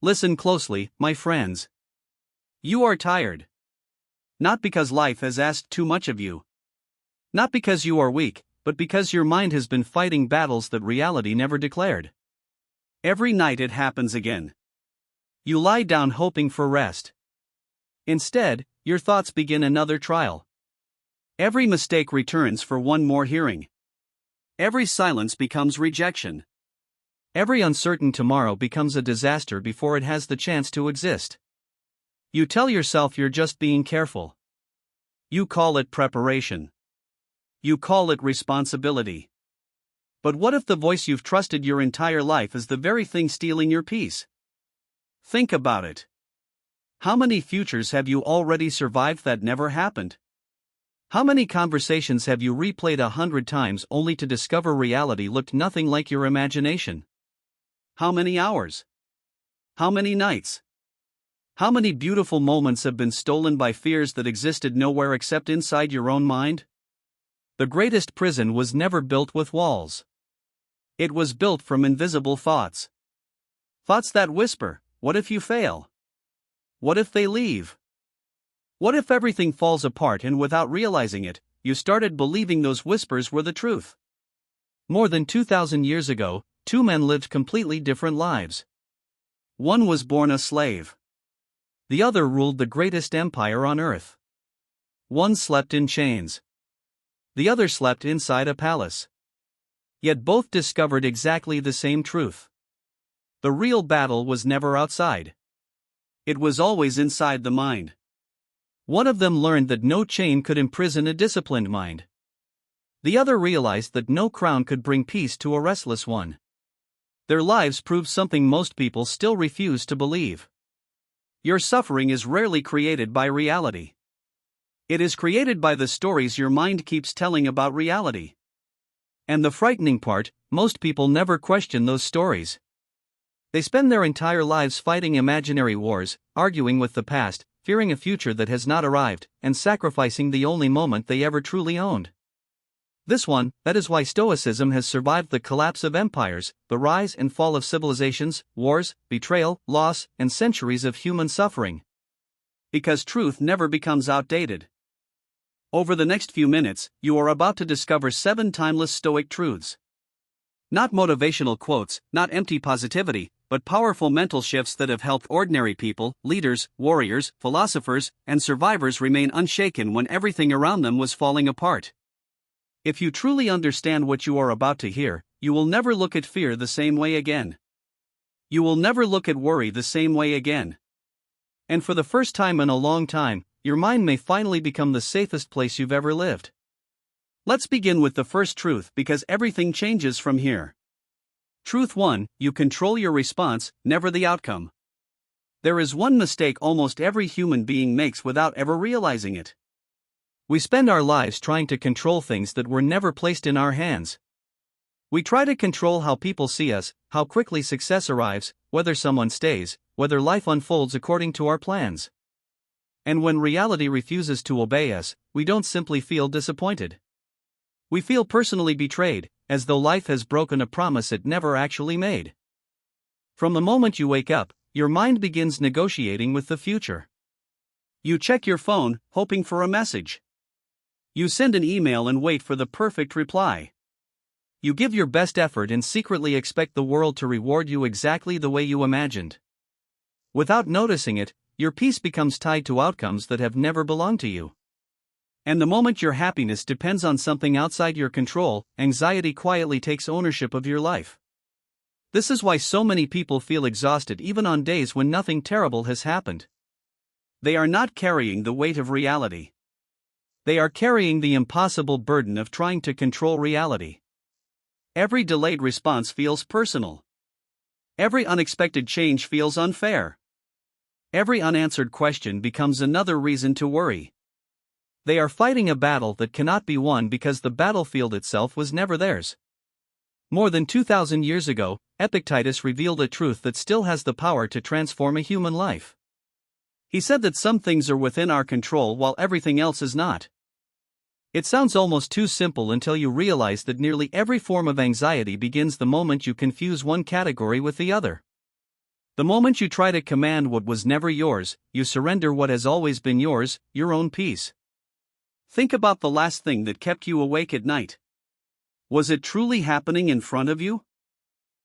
Listen closely, my friends. You are tired. Not because life has asked too much of you. Not because you are weak, but because your mind has been fighting battles that reality never declared. Every night it happens again. You lie down hoping for rest. Instead, your thoughts begin another trial. Every mistake returns for one more hearing. Every silence becomes rejection. Every uncertain tomorrow becomes a disaster before it has the chance to exist. You tell yourself you're just being careful. You call it preparation. You call it responsibility. But what if the voice you've trusted your entire life is the very thing stealing your peace? Think about it. How many futures have you already survived that never happened? How many conversations have you replayed 100 times only to discover reality looked nothing like your imagination? How many hours? How many nights? How many beautiful moments have been stolen by fears that existed nowhere except inside your own mind? The greatest prison was never built with walls. It was built from invisible thoughts. Thoughts that whisper, what if you fail? What if they leave? What if everything falls apart and without realizing it, you started believing those whispers were the truth? More than 2,000 years ago, two men lived completely different lives. One was born a slave. The other ruled the greatest empire on earth. One slept in chains. The other slept inside a palace. Yet both discovered exactly the same truth. The real battle was never outside. It was always inside the mind. One of them learned that no chain could imprison a disciplined mind. The other realized that no crown could bring peace to a restless one. Their lives proved something most people still refuse to believe. Your suffering is rarely created by reality. It is created by the stories your mind keeps telling about reality. And the frightening part, most people never question those stories. They spend their entire lives fighting imaginary wars, arguing with the past, fearing a future that has not arrived, and sacrificing the only moment they ever truly owned. That is why Stoicism has survived the collapse of empires, the rise and fall of civilizations, wars, betrayal, loss, and centuries of human suffering. Because truth never becomes outdated. Over the next few minutes, you are about to discover 7 timeless Stoic truths. Not motivational quotes, not empty positivity, but powerful mental shifts that have helped ordinary people, leaders, warriors, philosophers, and survivors remain unshaken when everything around them was falling apart. If you truly understand what you are about to hear, you will never look at fear the same way again. You will never look at worry the same way again. And for the first time in a long time, your mind may finally become the safest place you've ever lived. Let's begin with the first truth because everything changes from here. Truth 1: you control your response, never the outcome. There is one mistake almost every human being makes without ever realizing it. We spend our lives trying to control things that were never placed in our hands. We try to control how people see us, how quickly success arrives, whether someone stays, whether life unfolds according to our plans. And when reality refuses to obey us, we don't simply feel disappointed. We feel personally betrayed, as though life has broken a promise it never actually made. From the moment you wake up, your mind begins negotiating with the future. You check your phone, hoping for a message. You send an email and wait for the perfect reply. You give your best effort and secretly expect the world to reward you exactly the way you imagined. Without noticing it, your peace becomes tied to outcomes that have never belonged to you. And the moment your happiness depends on something outside your control, anxiety quietly takes ownership of your life. This is why so many people feel exhausted even on days when nothing terrible has happened. They are not carrying the weight of reality. They are carrying the impossible burden of trying to control reality. Every delayed response feels personal. Every unexpected change feels unfair. Every unanswered question becomes another reason to worry. They are fighting a battle that cannot be won because the battlefield itself was never theirs. More than 2,000 years ago, Epictetus revealed a truth that still has the power to transform a human life. He said that some things are within our control while everything else is not. It sounds almost too simple until you realize that nearly every form of anxiety begins the moment you confuse one category with the other. The moment you try to command what was never yours, you surrender what has always been yours, your own peace. Think about the last thing that kept you awake at night. Was it truly happening in front of you?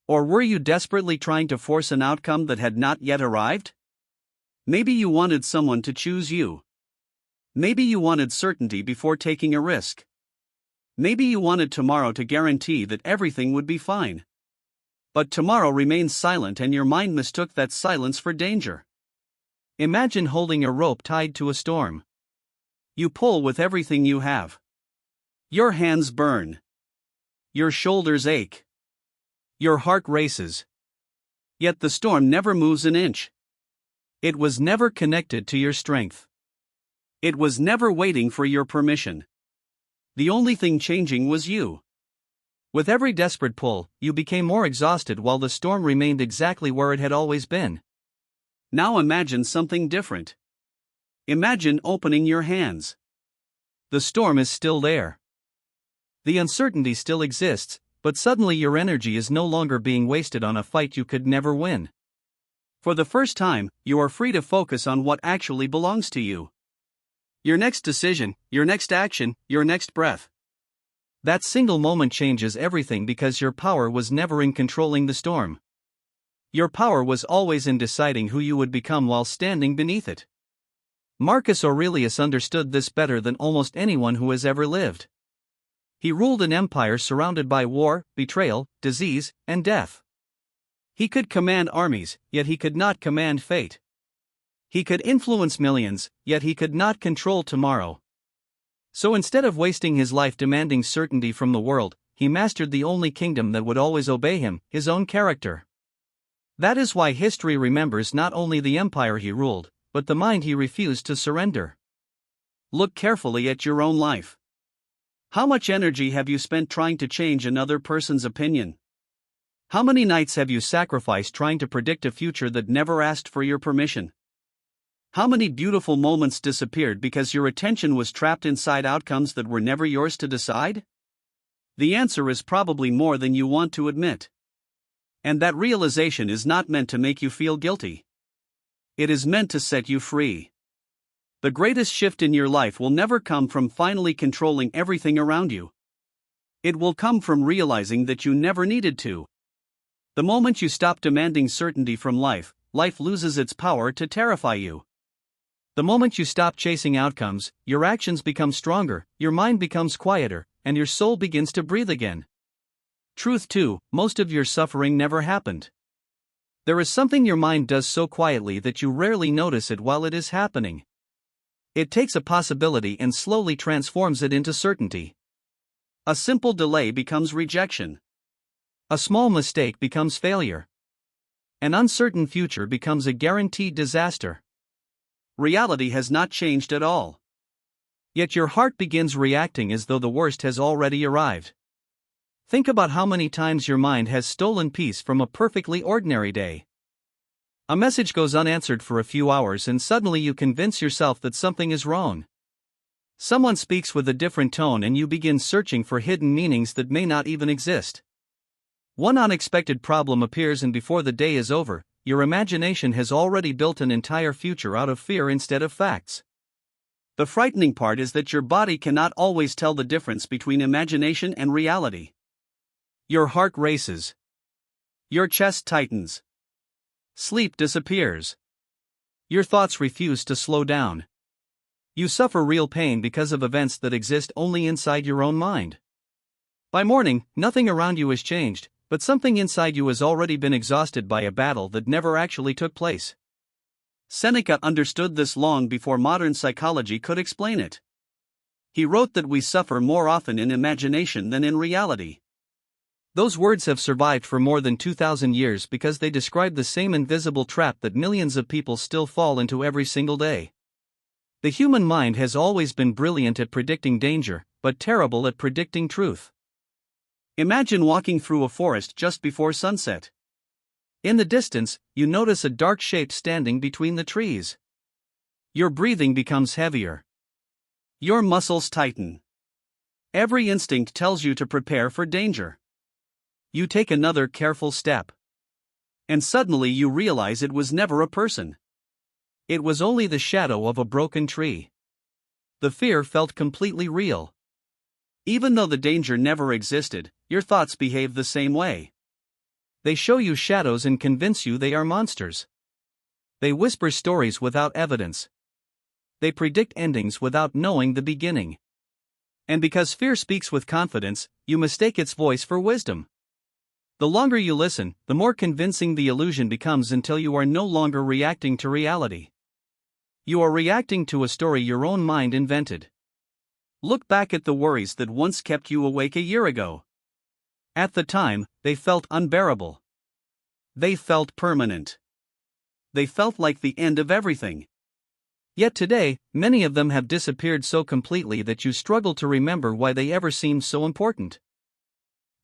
Or were you desperately trying to force an outcome that had not yet arrived? Maybe you wanted someone to choose you. Maybe you wanted certainty before taking a risk. Maybe you wanted tomorrow to guarantee that everything would be fine. But tomorrow remains silent and your mind mistook that silence for danger. Imagine holding a rope tied to a storm. You pull with everything you have. Your hands burn. Your shoulders ache. Your heart races. Yet the storm never moves an inch. It was never connected to your strength. It was never waiting for your permission. The only thing changing was you. With every desperate pull, you became more exhausted while the storm remained exactly where it had always been. Now imagine something different. Imagine opening your hands. The storm is still there. The uncertainty still exists, but suddenly your energy is no longer being wasted on a fight you could never win. For the first time, you are free to focus on what actually belongs to you. Your next decision, your next action, your next breath. That single moment changes everything because your power was never in controlling the storm. Your power was always in deciding who you would become while standing beneath it. Marcus Aurelius understood this better than almost anyone who has ever lived. He ruled an empire surrounded by war, betrayal, disease, and death. He could command armies, yet he could not command fate. He could influence millions, yet he could not control tomorrow. So instead of wasting his life demanding certainty from the world, he mastered the only kingdom that would always obey him, his own character. That is why history remembers not only the empire he ruled, but the mind he refused to surrender. Look carefully at your own life. How much energy have you spent trying to change another person's opinion? How many nights have you sacrificed trying to predict a future that never asked for your permission? How many beautiful moments disappeared because your attention was trapped inside outcomes that were never yours to decide? The answer is probably more than you want to admit. And that realization is not meant to make you feel guilty. It is meant to set you free. The greatest shift in your life will never come from finally controlling everything around you. It will come from realizing that you never needed to. The moment you stop demanding certainty from life, life loses its power to terrify you. The moment you stop chasing outcomes, your actions become stronger, your mind becomes quieter, and your soul begins to breathe again. Truth too, most of your suffering never happened. There is something your mind does so quietly that you rarely notice it while it is happening. It takes a possibility and slowly transforms it into certainty. A simple delay becomes rejection. A small mistake becomes failure. An uncertain future becomes a guaranteed disaster. Reality has not changed at all. Yet your heart begins reacting as though the worst has already arrived. Think about how many times your mind has stolen peace from a perfectly ordinary day. A message goes unanswered for a few hours and suddenly you convince yourself that something is wrong. Someone speaks with a different tone and you begin searching for hidden meanings that may not even exist. One unexpected problem appears and before the day is over, your imagination has already built an entire future out of fear instead of facts. The frightening part is that your body cannot always tell the difference between imagination and reality. Your heart races. Your chest tightens. Sleep disappears. Your thoughts refuse to slow down. You suffer real pain because of events that exist only inside your own mind. By morning, nothing around you has changed, but something inside you has already been exhausted by a battle that never actually took place. Seneca understood this long before modern psychology could explain it. He wrote that we suffer more often in imagination than in reality. Those words have survived for more than 2,000 years because they describe the same invisible trap that millions of people still fall into every single day. The human mind has always been brilliant at predicting danger, but terrible at predicting truth. Imagine walking through a forest just before sunset. In the distance, you notice a dark shape standing between the trees. Your breathing becomes heavier. Your muscles tighten. Every instinct tells you to prepare for danger. You take another careful step. And suddenly you realize it was never a person. It was only the shadow of a broken tree. The fear felt completely real. Even though the danger never existed, your thoughts behave the same way. They show you shadows and convince you they are monsters. They whisper stories without evidence. They predict endings without knowing the beginning. And because fear speaks with confidence, you mistake its voice for wisdom. The longer you listen, the more convincing the illusion becomes until you are no longer reacting to reality. You are reacting to a story your own mind invented. Look back at the worries that once kept you awake a year ago. At the time, they felt unbearable. They felt permanent. They felt like the end of everything. Yet today, many of them have disappeared so completely that you struggle to remember why they ever seemed so important.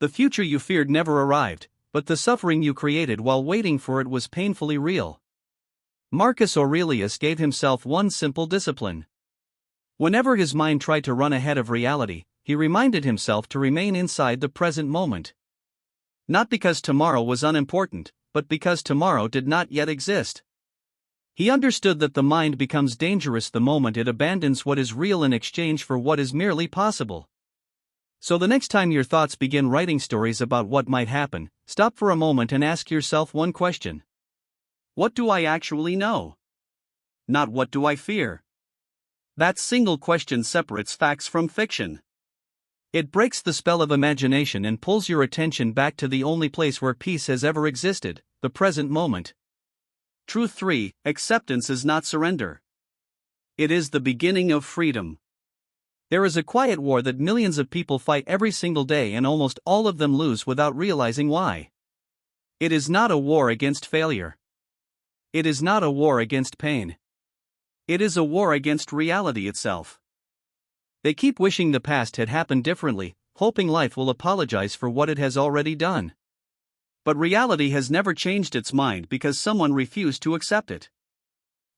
The future you feared never arrived, but the suffering you created while waiting for it was painfully real. Marcus Aurelius gave himself one simple discipline. Whenever his mind tried to run ahead of reality, he reminded himself to remain inside the present moment. Not because tomorrow was unimportant, but because tomorrow did not yet exist. He understood that the mind becomes dangerous the moment it abandons what is real in exchange for what is merely possible. So the next time your thoughts begin writing stories about what might happen, stop for a moment and ask yourself one question. What do I actually know? Not what do I fear? That single question separates facts from fiction. It breaks the spell of imagination and pulls your attention back to the only place where peace has ever existed, the present moment. Truth 3: Acceptance is not surrender. It is the beginning of freedom. There is a quiet war that millions of people fight every single day and almost all of them lose without realizing why. It is not a war against failure. It is not a war against pain. It is a war against reality itself. They keep wishing the past had happened differently, hoping life will apologize for what it has already done. But reality has never changed its mind because someone refused to accept it.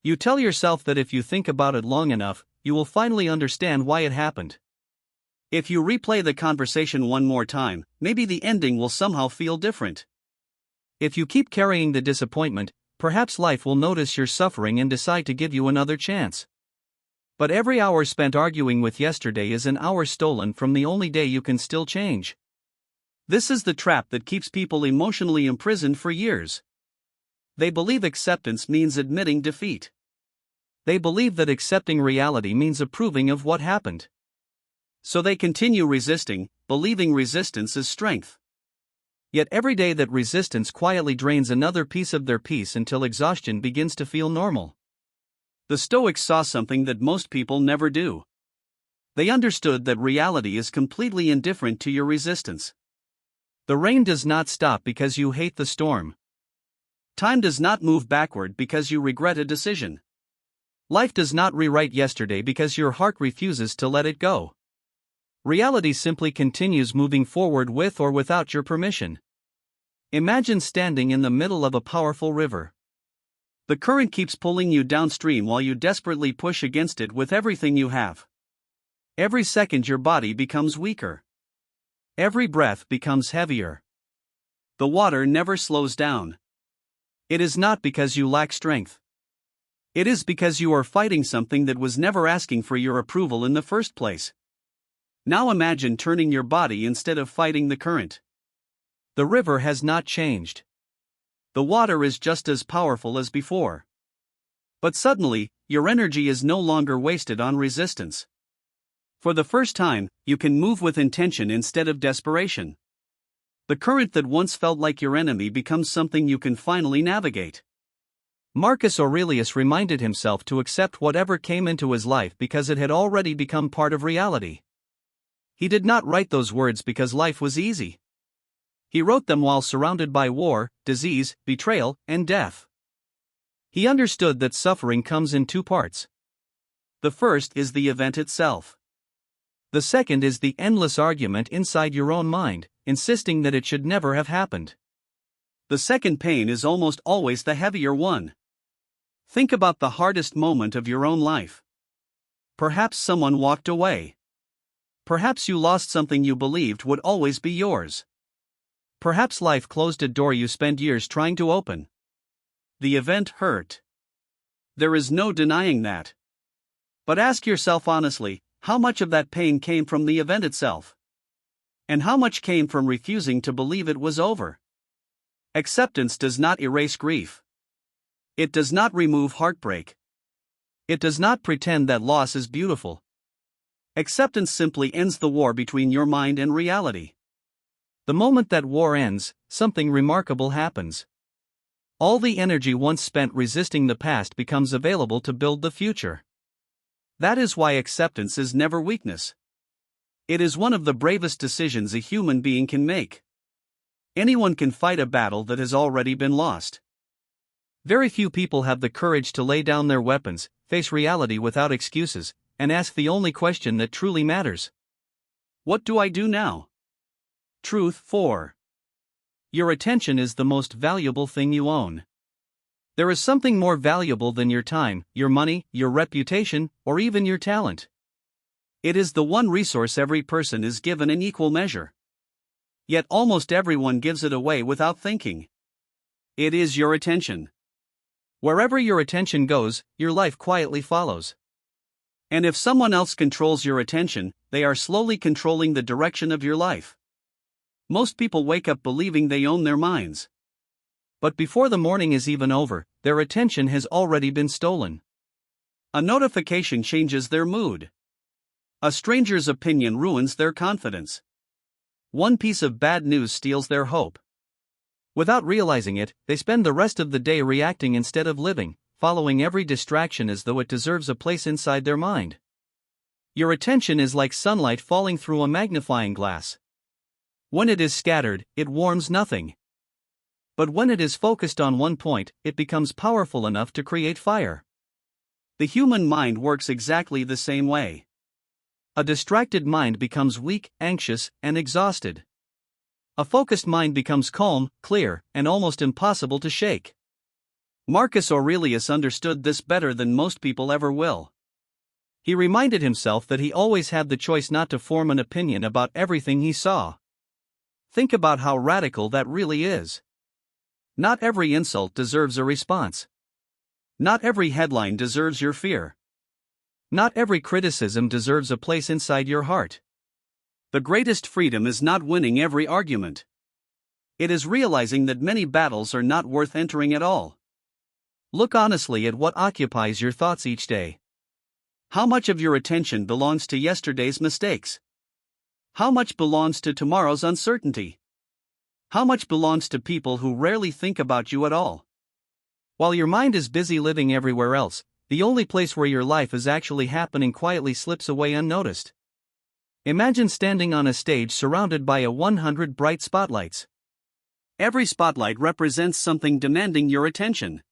You tell yourself that if you think about it long enough, you will finally understand why it happened. If you replay the conversation one more time, maybe the ending will somehow feel different. If you keep carrying the disappointment, perhaps life will notice your suffering and decide to give you another chance. But every hour spent arguing with yesterday is an hour stolen from the only day you can still change. This is the trap that keeps people emotionally imprisoned for years. They believe acceptance means admitting defeat. They believe that accepting reality means approving of what happened. So they continue resisting, believing resistance is strength. Yet every day that resistance quietly drains another piece of their peace until exhaustion begins to feel normal. The Stoics saw something that most people never do. They understood that reality is completely indifferent to your resistance. The rain does not stop because you hate the storm. Time does not move backward because you regret a decision. Life does not rewrite yesterday because your heart refuses to let it go. Reality simply continues moving forward with or without your permission. Imagine standing in the middle of a powerful river. The current keeps pulling you downstream while you desperately push against it with everything you have. Every second your body becomes weaker. Every breath becomes heavier. The water never slows down. It is not because you lack strength. It is because you are fighting something that was never asking for your approval in the first place. Now imagine turning your body instead of fighting the current. The river has not changed. The water is just as powerful as before. But suddenly, your energy is no longer wasted on resistance. For the first time, you can move with intention instead of desperation. The current that once felt like your enemy becomes something you can finally navigate. Marcus Aurelius reminded himself to accept whatever came into his life because it had already become part of reality. He did not write those words because life was easy. He wrote them while surrounded by war, disease, betrayal, and death. He understood that suffering comes in two parts. The first is the event itself. The second is the endless argument inside your own mind, insisting that it should never have happened. The second pain is almost always the heavier one. Think about the hardest moment of your own life. Perhaps someone walked away. Perhaps you lost something you believed would always be yours. Perhaps life closed a door you spent years trying to open. The event hurt. There is no denying that. But ask yourself honestly, how much of that pain came from the event itself? And how much came from refusing to believe it was over? Acceptance does not erase grief. It does not remove heartbreak. It does not pretend that loss is beautiful. Acceptance simply ends the war between your mind and reality. The moment that war ends, something remarkable happens. All the energy once spent resisting the past becomes available to build the future. That is why acceptance is never weakness. It is one of the bravest decisions a human being can make. Anyone can fight a battle that has already been lost. Very few people have the courage to lay down their weapons, face reality without excuses, and ask the only question that truly matters. What do I do now? Truth 4. Your attention is the most valuable thing you own. There is something more valuable than your time, your money, your reputation, or even your talent. It is the one resource every person is given in equal measure. Yet almost everyone gives it away without thinking. It is your attention. Wherever your attention goes, your life quietly follows. And if someone else controls your attention, they are slowly controlling the direction of your life. Most people wake up believing they own their minds. But before the morning is even over, their attention has already been stolen. A notification changes their mood. A stranger's opinion ruins their confidence. One piece of bad news steals their hope. Without realizing it, they spend the rest of the day reacting instead of living, following every distraction as though it deserves a place inside their mind. Your attention is like sunlight falling through a magnifying glass. When it is scattered, it warms nothing. But when it is focused on one point, it becomes powerful enough to create fire. The human mind works exactly the same way. A distracted mind becomes weak, anxious, and exhausted. A focused mind becomes calm, clear, and almost impossible to shake. Marcus Aurelius understood this better than most people ever will. He reminded himself that he always had the choice not to form an opinion about everything he saw. Think about how radical that really is. Not every insult deserves a response. Not every headline deserves your fear. Not every criticism deserves a place inside your heart. The greatest freedom is not winning every argument. It is realizing that many battles are not worth entering at all. Look honestly at what occupies your thoughts each day. How much of your attention belongs to yesterday's mistakes? How much belongs to tomorrow's uncertainty? How much belongs to people who rarely think about you at all? While your mind is busy living everywhere else, the only place where your life is actually happening quietly slips away unnoticed. Imagine standing on a stage surrounded by 100 bright spotlights. Every spotlight represents something demanding your attention.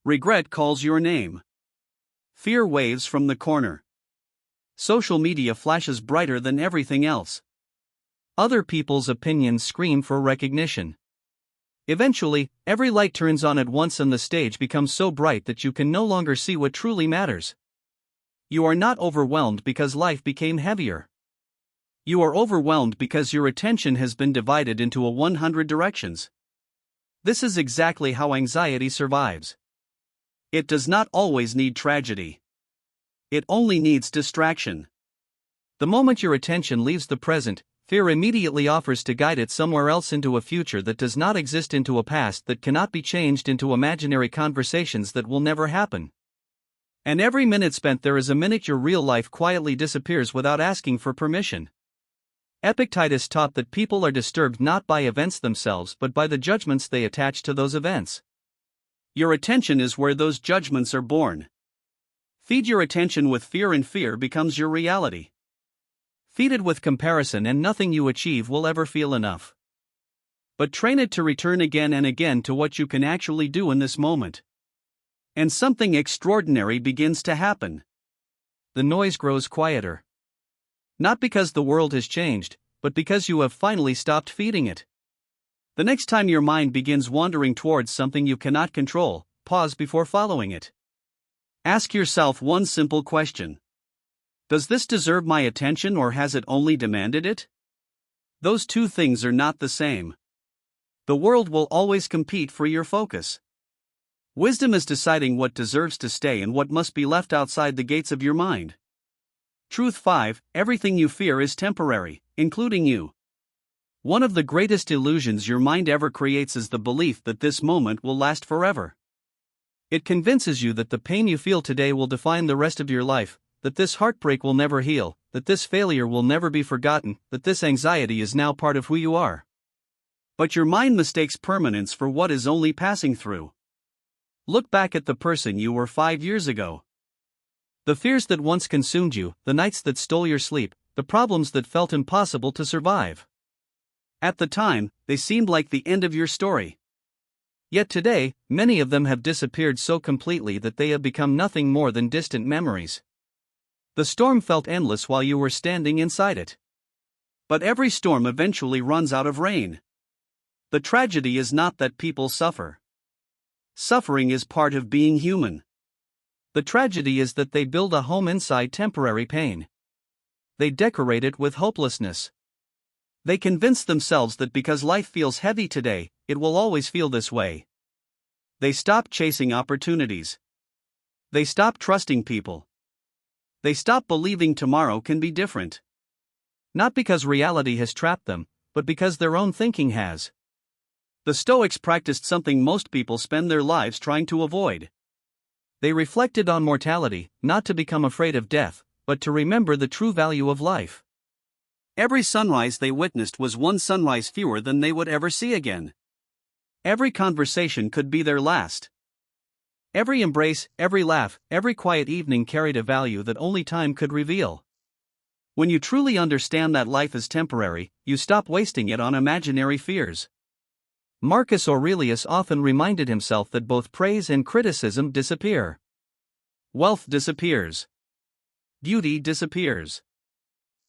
Regret calls your name. Fear waves from the corner. Social media flashes brighter than everything else. Other people's opinions scream for recognition. Eventually, every light turns on at once and the stage becomes so bright that you can no longer see what truly matters. You are not overwhelmed because life became heavier. You are overwhelmed because your attention has been divided into 100 directions. This is exactly how anxiety survives. It does not always need tragedy. It only needs distraction. The moment your attention leaves the present, fear immediately offers to guide it somewhere else, into a future that does not exist, into a past that cannot be changed, into imaginary conversations that will never happen. And every minute spent there is a minute your real life quietly disappears without asking for permission. Epictetus taught that people are disturbed not by events themselves but by the judgments they attach to those events. Your attention is where those judgments are born. Feed your attention with fear and fear becomes your reality. Feed it with comparison and nothing you achieve will ever feel enough. But train it to return again and again to what you can actually do in this moment. And something extraordinary begins to happen. The noise grows quieter. Not because the world has changed, but because you have finally stopped feeding it. The next time your mind begins wandering towards something you cannot control, pause before following it. Ask yourself one simple question. Does this deserve my attention or has it only demanded it? Those two things are not the same. The world will always compete for your focus. Wisdom is deciding what deserves to stay and what must be left outside the gates of your mind. Truth 5: Everything you fear is temporary, including you. One of the greatest illusions your mind ever creates is the belief that this moment will last forever. It convinces you that the pain you feel today will define the rest of your life, that this heartbreak will never heal, that this failure will never be forgotten, that this anxiety is now part of who you are. But your mind mistakes permanence for what is only passing through. Look back at the person you were 5 years ago. The fears that once consumed you, the nights that stole your sleep, the problems that felt impossible to survive. At the time, they seemed like the end of your story. Yet today, many of them have disappeared so completely that they have become nothing more than distant memories. The storm felt endless while you were standing inside it. But every storm eventually runs out of rain. The tragedy is not that people suffer. Suffering is part of being human. The tragedy is that they build a home inside temporary pain. They decorate it with hopelessness. They convince themselves that because life feels heavy today, it will always feel this way. They stop chasing opportunities. They stop trusting people. They stop believing tomorrow can be different. Not because reality has trapped them, but because their own thinking has. The Stoics practiced something most people spend their lives trying to avoid. They reflected on mortality, not to become afraid of death, but to remember the true value of life. Every sunrise they witnessed was one sunrise fewer than they would ever see again. Every conversation could be their last. Every embrace, every laugh, every quiet evening carried a value that only time could reveal. When you truly understand that life is temporary, you stop wasting it on imaginary fears. Marcus Aurelius often reminded himself that both praise and criticism disappear. Wealth disappears. Beauty disappears.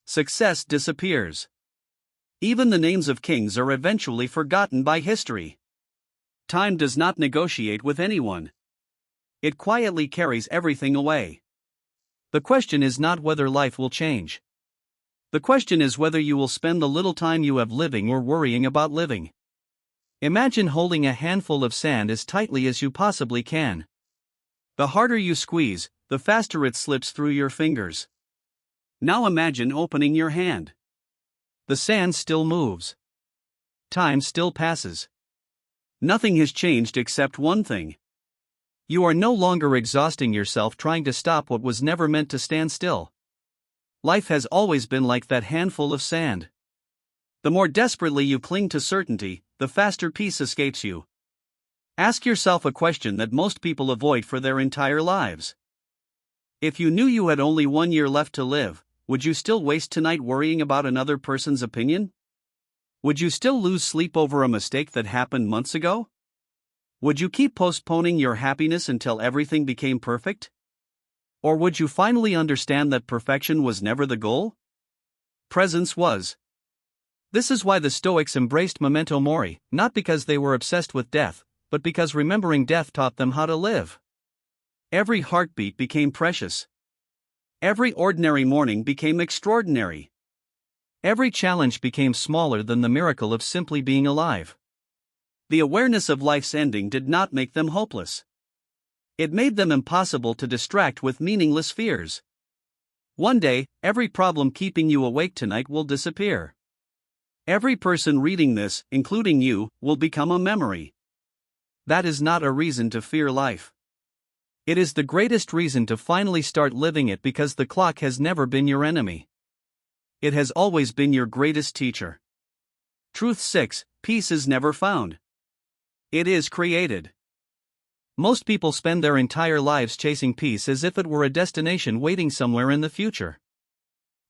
Success disappears. Even the names of kings are eventually forgotten by history. Time does not negotiate with anyone. It quietly carries everything away. The question is not whether life will change. The question is whether you will spend the little time you have living or worrying about living. Imagine holding a handful of sand as tightly as you possibly can. The harder you squeeze, the faster it slips through your fingers. Now imagine opening your hand. The sand still moves. Time still passes. Nothing has changed except one thing. You are no longer exhausting yourself trying to stop what was never meant to stand still. Life has always been like that handful of sand. The more desperately you cling to certainty, the faster peace escapes you. Ask yourself a question that most people avoid for their entire lives. If you knew you had only 1 year left to live, would you still waste tonight worrying about another person's opinion? Would you still lose sleep over a mistake that happened months ago? Would you keep postponing your happiness until everything became perfect? Or would you finally understand that perfection was never the goal? Presence was. This is why the Stoics embraced memento mori, not because they were obsessed with death, but because remembering death taught them how to live. Every heartbeat became precious. Every ordinary morning became extraordinary. Every challenge became smaller than the miracle of simply being alive. The awareness of life's ending did not make them hopeless. It made them impossible to distract with meaningless fears. One day, every problem keeping you awake tonight will disappear. Every person reading this, including you, will become a memory. That is not a reason to fear life. It is the greatest reason to finally start living it, because the clock has never been your enemy. It has always been your greatest teacher. Truth 6: Peace is never found. It is created. Most people spend their entire lives chasing peace as if it were a destination waiting somewhere in the future.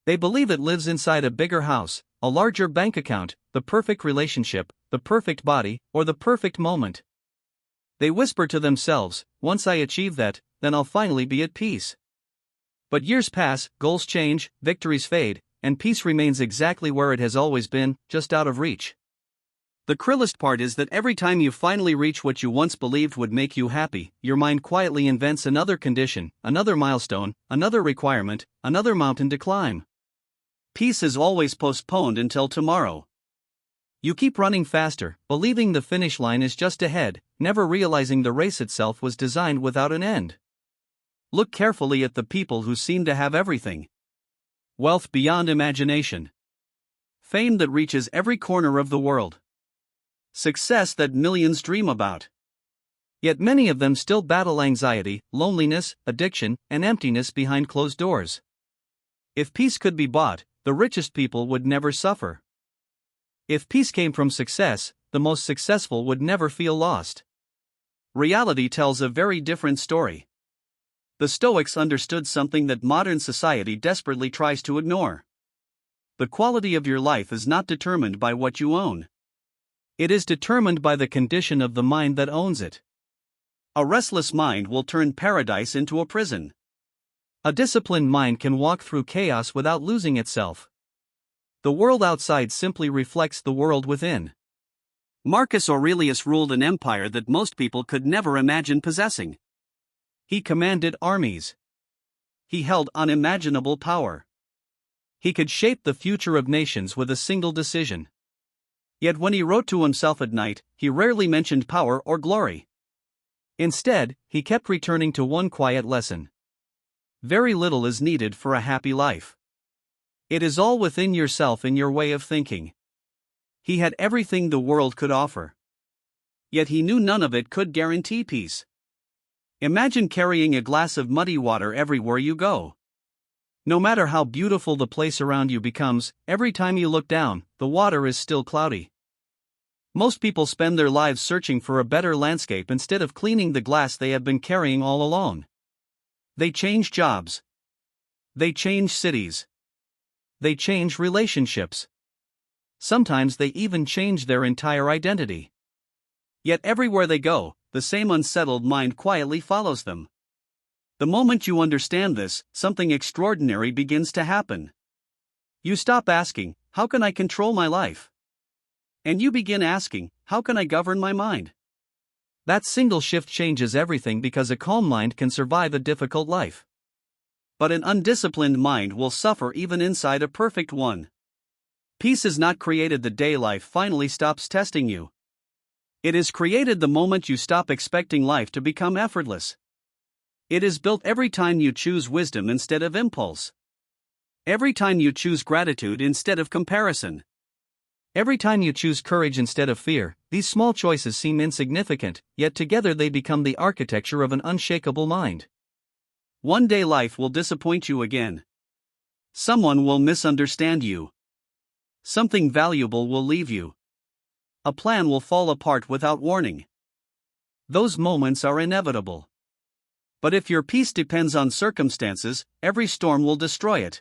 They believe it lives inside a bigger house, a larger bank account, the perfect relationship, the perfect body, or the perfect moment. They whisper to themselves, "Once I achieve that, then I'll finally be at peace." But years pass, goals change, victories fade, and peace remains exactly where it has always been, just out of reach. The cruelest part is that every time you finally reach what you once believed would make you happy, your mind quietly invents another condition, another milestone, another requirement, another mountain to climb. Peace is always postponed until tomorrow. You keep running faster, believing the finish line is just ahead, never realizing the race itself was designed without an end. Look carefully at the people who seem to have everything. Wealth beyond imagination. Fame that reaches every corner of the world. Success that millions dream about. Yet many of them still battle anxiety, loneliness, addiction, and emptiness behind closed doors. If peace could be bought, the richest people would never suffer. If peace came from success, the most successful would never feel lost. Reality tells a very different story. The Stoics understood something that modern society desperately tries to ignore. The quality of your life is not determined by what you own. It is determined by the condition of the mind that owns it. A restless mind will turn paradise into a prison. A disciplined mind can walk through chaos without losing itself. The world outside simply reflects the world within. Marcus Aurelius ruled an empire that most people could never imagine possessing. He commanded armies. He held unimaginable power. He could shape the future of nations with a single decision. Yet when he wrote to himself at night, he rarely mentioned power or glory. Instead, he kept returning to one quiet lesson. Very little is needed for a happy life. It is all within yourself in your way of thinking. He had everything the world could offer. Yet he knew none of it could guarantee peace. Imagine carrying a glass of muddy water everywhere you go. No matter how beautiful the place around you becomes, every time you look down, the water is still cloudy. Most people spend their lives searching for a better landscape instead of cleaning the glass they have been carrying all along. They change jobs. They change cities. They change relationships. Sometimes they even change their entire identity. Yet everywhere they go, the same unsettled mind quietly follows them. The moment you understand this, something extraordinary begins to happen. You stop asking, "How can I control my life?" And you begin asking, "How can I govern my mind?" That single shift changes everything because a calm mind can survive a difficult life. But an undisciplined mind will suffer even inside a perfect one. Peace is not created the day life finally stops testing you. It is created the moment you stop expecting life to become effortless. It is built every time you choose wisdom instead of impulse. Every time you choose gratitude instead of comparison. Every time you choose courage instead of fear. These small choices seem insignificant, yet together they become the architecture of an unshakable mind. One day life will disappoint you again. Someone will misunderstand you. Something valuable will leave you. A plan will fall apart without warning. Those moments are inevitable. But if your peace depends on circumstances, every storm will destroy it.